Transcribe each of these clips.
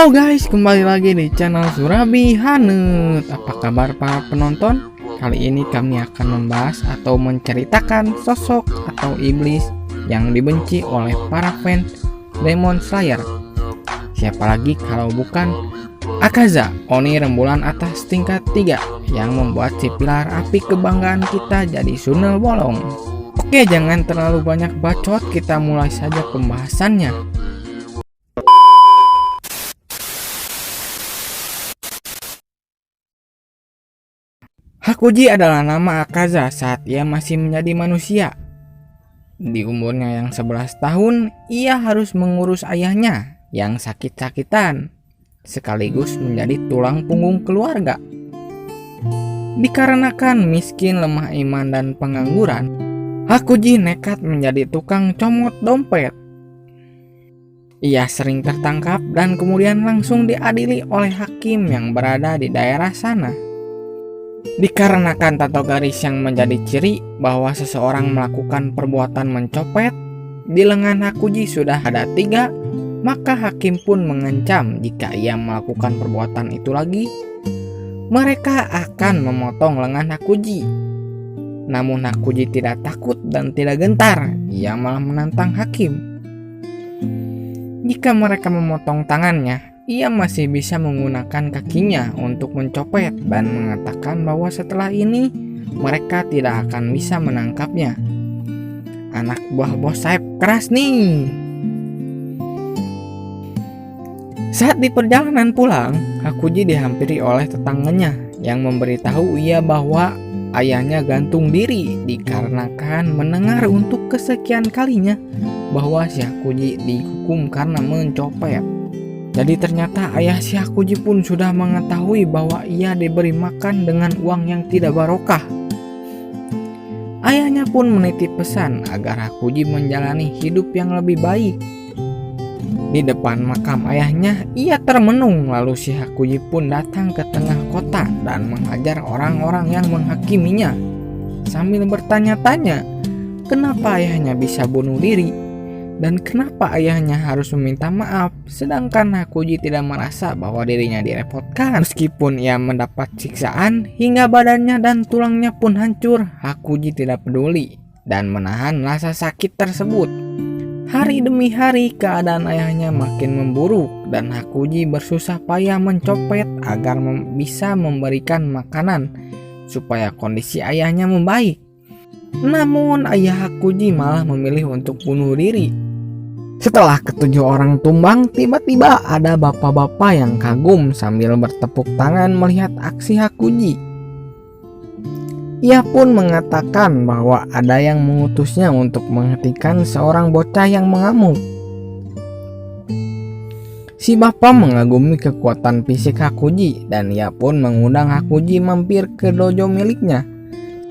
Halo guys, kembali lagi di channel Surabi Hanet. Apa kabar para penonton? Kali ini kami akan membahas atau menceritakan sosok atau iblis yang dibenci oleh para fans Demon Slayer. Siapa lagi kalau bukan Akaza, Oni rembulan atas tingkat 3 yang membuat si pilar api kebanggaan kita jadi sundel bolong. Oke, jangan terlalu banyak bacot, kita mulai saja pembahasannya. Hakuji adalah nama Akaza saat ia masih menjadi manusia. Di umurnya yang 11 tahun, ia harus mengurus ayahnya yang sakit-sakitan, sekaligus menjadi tulang punggung keluarga. Dikarenakan miskin, lemah iman, dan pengangguran, Hakuji nekat menjadi tukang comot dompet. Ia sering tertangkap dan kemudian langsung diadili oleh hakim yang berada di daerah sana. Dikarenakan tato garis yang menjadi ciri bahwa seseorang melakukan perbuatan mencopet, di lengan Hakuji sudah ada 3, maka hakim pun mengancam jika ia melakukan perbuatan itu lagi, mereka akan memotong lengan Hakuji. Namun Hakuji tidak takut dan tidak gentar, ia malah menantang hakim. Jika mereka memotong tangannya, ia masih bisa menggunakan kakinya untuk mencopet dan mengatakan bahwa setelah ini mereka tidak akan bisa menangkapnya. Anak buah bos sayap keras nih. Saat di perjalanan pulang, Hakuji dihampiri oleh tetangganya yang memberitahu ia bahwa ayahnya gantung diri dikarenakan mendengar untuk kesekian kalinya bahwa si Hakuji dihukum karena mencopet. Jadi ternyata ayah si Hakuji pun sudah mengetahui bahwa ia diberi makan dengan uang yang tidak barokah. Ayahnya pun menitip pesan agar Hakuji menjalani hidup yang lebih baik. Di depan makam ayahnya, ia termenung, lalu si Hakuji pun datang ke tengah kota dan menghajar orang-orang yang menghakiminya sambil bertanya-tanya kenapa ayahnya bisa bunuh diri dan kenapa ayahnya harus meminta maaf, sedangkan Hakuji tidak merasa bahwa dirinya direpotkan. Meskipun ia mendapat siksaan hingga badannya dan tulangnya pun hancur, Hakuji tidak peduli dan menahan rasa sakit tersebut. Hari demi hari keadaan ayahnya makin memburuk dan Hakuji bersusah payah mencopet agar bisa memberikan makanan supaya kondisi ayahnya membaik. Namun ayah Hakuji malah memilih untuk bunuh diri. Setelah ke-7 orang tumbang, tiba-tiba ada bapak-bapak yang kagum sambil bertepuk tangan melihat aksi Hakuji. Ia pun mengatakan bahwa ada yang mengutusnya untuk menghentikan seorang bocah yang mengamuk. Si bapak mengagumi kekuatan fisik Hakuji dan ia pun mengundang Hakuji mampir ke dojo miliknya.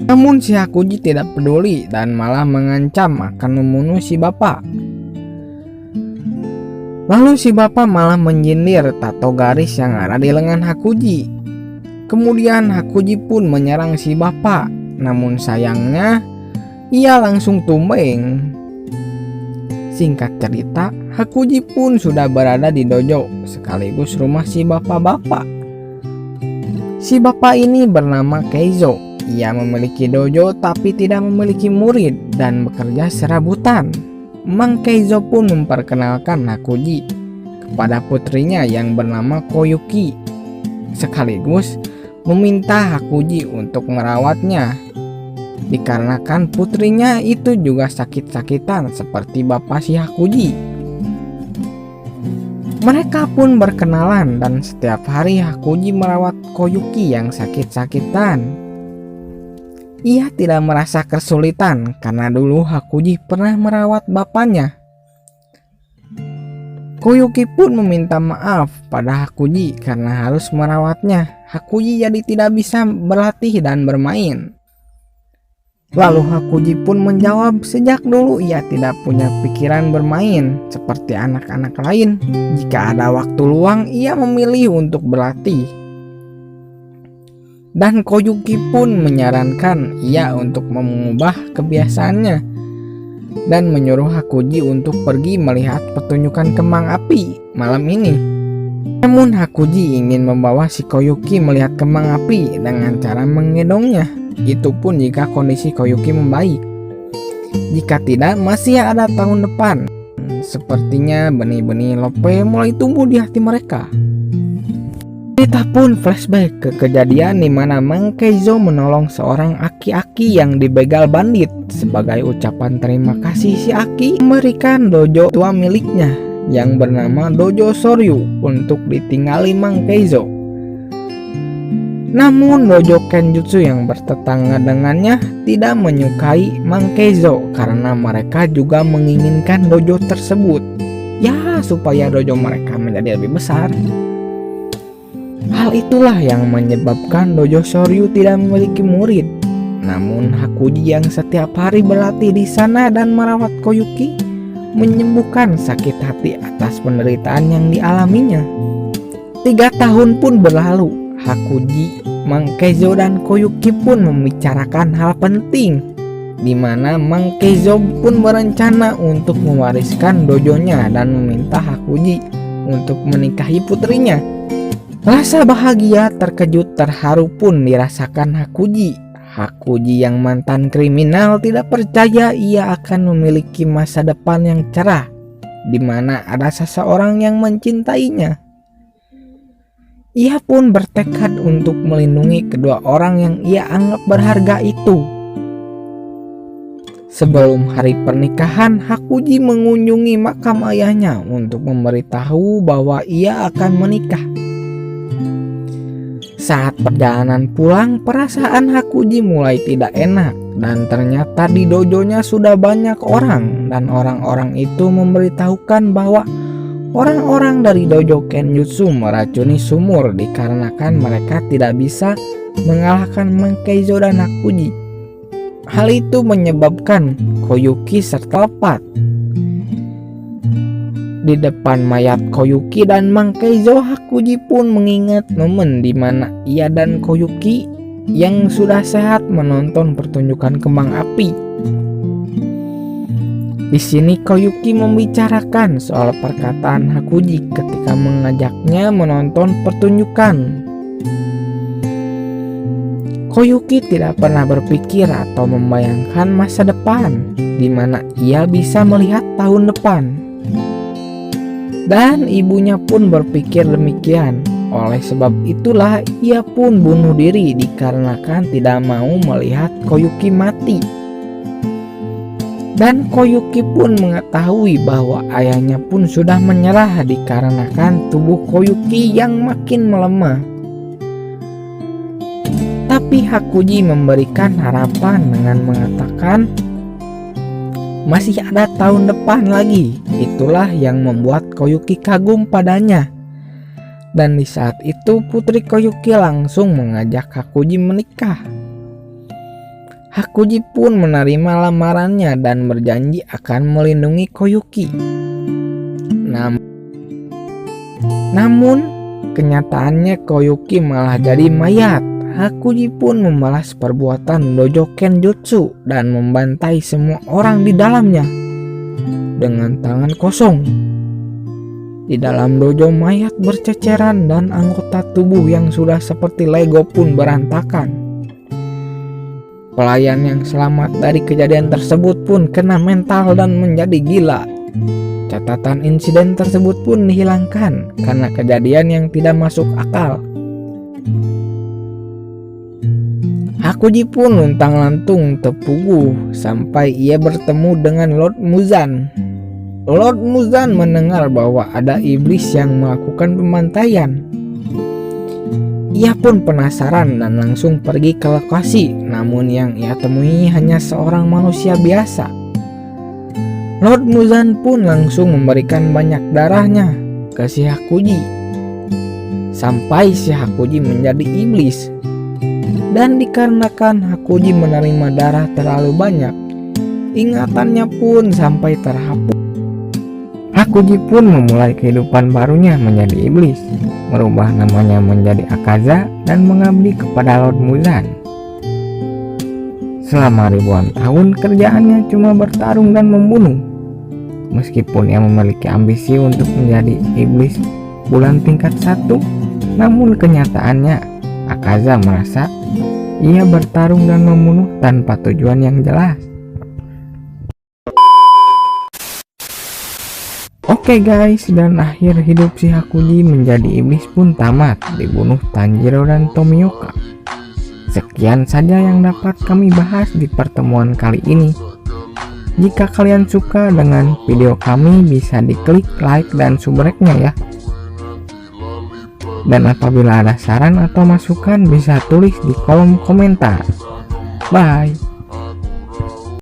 Namun si Hakuji tidak peduli dan malah mengancam akan membunuh si bapak. Lalu si bapak malah menyindir tato garis yang ada di lengan Hakuji. Kemudian Hakuji pun menyerang si bapak, namun sayangnya ia langsung tumbang. Singkat cerita, Hakuji pun sudah berada di dojo sekaligus rumah si bapak-bapak. Si bapak ini bernama Keizo. Ia memiliki dojo tapi tidak memiliki murid dan bekerja serabutan. Mang Keizo pun memperkenalkan Hakuji kepada putrinya yang bernama Koyuki, sekaligus meminta Hakuji untuk merawatnya, dikarenakan putrinya itu juga sakit-sakitan seperti bapak si Hakuji. Mereka pun berkenalan dan setiap hari Hakuji merawat Koyuki yang sakit-sakitan. Ia tidak merasa kesulitan karena dulu Hakuji pernah merawat bapaknya. Koyuki pun meminta maaf pada Hakuji karena harus merawatnya. Hakuji jadi tidak bisa berlatih dan bermain. Lalu Hakuji pun menjawab sejak dulu ia tidak punya pikiran bermain seperti anak-anak lain. Jika ada waktu luang, ia memilih untuk berlatih. Dan Koyuki pun menyarankan ia untuk mengubah kebiasaannya dan menyuruh Hakuji untuk pergi melihat pertunjukan kembang api malam ini. Namun Hakuji ingin membawa si Koyuki melihat kembang api dengan cara menggendongnya. Itu pun jika kondisi Koyuki membaik. Jika tidak, masih ada tahun depan. Sepertinya benih-benih lope mulai tumbuh di hati mereka. Kita pun flashback ke kejadian di mana Mang Keizo menolong seorang aki-aki yang dibegal bandit. Sebagai ucapan terima kasih, si aki memberikan dojo tua miliknya yang bernama Dojo Soryu untuk ditinggali Mang Keizo. Namun dojo Kenjutsu yang bertetangga dengannya tidak menyukai Mang Keizo karena mereka juga menginginkan dojo tersebut, ya supaya dojo mereka menjadi lebih besar. Hal itulah yang menyebabkan Dojo Soryu tidak memiliki murid. Namun Hakuji yang setiap hari berlatih di sana dan merawat Koyuki menyembuhkan sakit hati atas penderitaan yang dialaminya. 3 tahun pun berlalu. Hakuji, Mang Keizo dan Koyuki pun membicarakan hal penting, di mana Mang Keizo pun berencana untuk mewariskan dojonya dan meminta Hakuji untuk menikahi putrinya. Rasa bahagia, terkejut, terharu pun dirasakan Hakuji. Hakuji yang mantan kriminal tidak percaya ia akan memiliki masa depan yang cerah, di mana ada seseorang yang mencintainya. Ia pun bertekad untuk melindungi kedua orang yang ia anggap berharga itu. Sebelum hari pernikahan, Hakuji mengunjungi makam ayahnya untuk memberitahu bahwa ia akan menikah. Saat perjalanan pulang, perasaan Hakuji mulai tidak enak dan ternyata di dojonya sudah banyak orang dan orang-orang itu memberitahukan bahwa orang-orang dari dojo Kenjutsu meracuni sumur dikarenakan mereka tidak bisa mengalahkan Mang Keizo dan Hakuji. Hal itu menyebabkan Koyuki terlempar. Di depan mayat Koyuki dan Mang Keizo, Hakuji pun mengingat momen di mana ia dan Koyuki yang sudah sehat menonton pertunjukan kembang api. Di sini Koyuki membicarakan soal perkataan Hakuji ketika mengajaknya menonton pertunjukan. Koyuki tidak pernah berpikir atau membayangkan masa depan di mana ia bisa melihat tahun depan. Dan ibunya pun berpikir demikian. Oleh sebab itulah ia pun bunuh diri dikarenakan tidak mau melihat Koyuki mati. Dan Koyuki pun mengetahui bahwa ayahnya pun sudah menyerah dikarenakan tubuh Koyuki yang makin melemah. Tapi Hakuji memberikan harapan dengan mengatakan masih ada tahun depan lagi. Itulah yang membuat Koyuki kagum padanya. Dan di saat itu putri Koyuki langsung mengajak Hakuji menikah. Hakuji pun menerima lamarannya dan berjanji akan melindungi Koyuki. Namun kenyataannya Koyuki malah jadi mayat. Hakuji pun membalas perbuatan dojo Kenjutsu dan membantai semua orang di dalamnya dengan tangan kosong. Di dalam dojo mayat berceceran dan anggota tubuh yang sudah seperti Lego pun berantakan. Pelayan yang selamat dari kejadian tersebut pun kena mental dan menjadi gila. Catatan insiden tersebut pun dihilangkan karena kejadian yang tidak masuk akal. Hakuji pun luntang-lantung terpuguh sampai ia bertemu dengan Lord Muzan. Lord Muzan mendengar bahwa ada iblis yang melakukan pembantaian. Ia pun penasaran dan langsung pergi ke lokasi, namun yang ia temui hanya seorang manusia biasa. Lord Muzan pun langsung memberikan banyak darahnya ke si Hakuji sampai si Hakuji menjadi iblis. Dan dikarenakan Hakuji menerima darah terlalu banyak, ingatannya pun sampai terhapus. Hakuji pun memulai kehidupan barunya menjadi iblis, merubah namanya menjadi Akaza dan mengabdi kepada Lord Muzan. Selama ribuan tahun kerjaannya cuma bertarung dan membunuh. Meskipun ia memiliki ambisi untuk menjadi iblis, bulan tingkat 1. Namun kenyataannya, Akaza merasa ia bertarung dan membunuh tanpa tujuan yang jelas. Oke guys, dan akhir hidup si Hakuji menjadi iblis pun tamat, dibunuh Tanjiro dan Tomioka. Sekian saja yang dapat kami bahas di pertemuan kali ini. Jika kalian suka dengan video kami, bisa diklik like dan subrek-nya ya. Dan apabila ada saran atau masukan, bisa tulis di kolom komentar. Bye.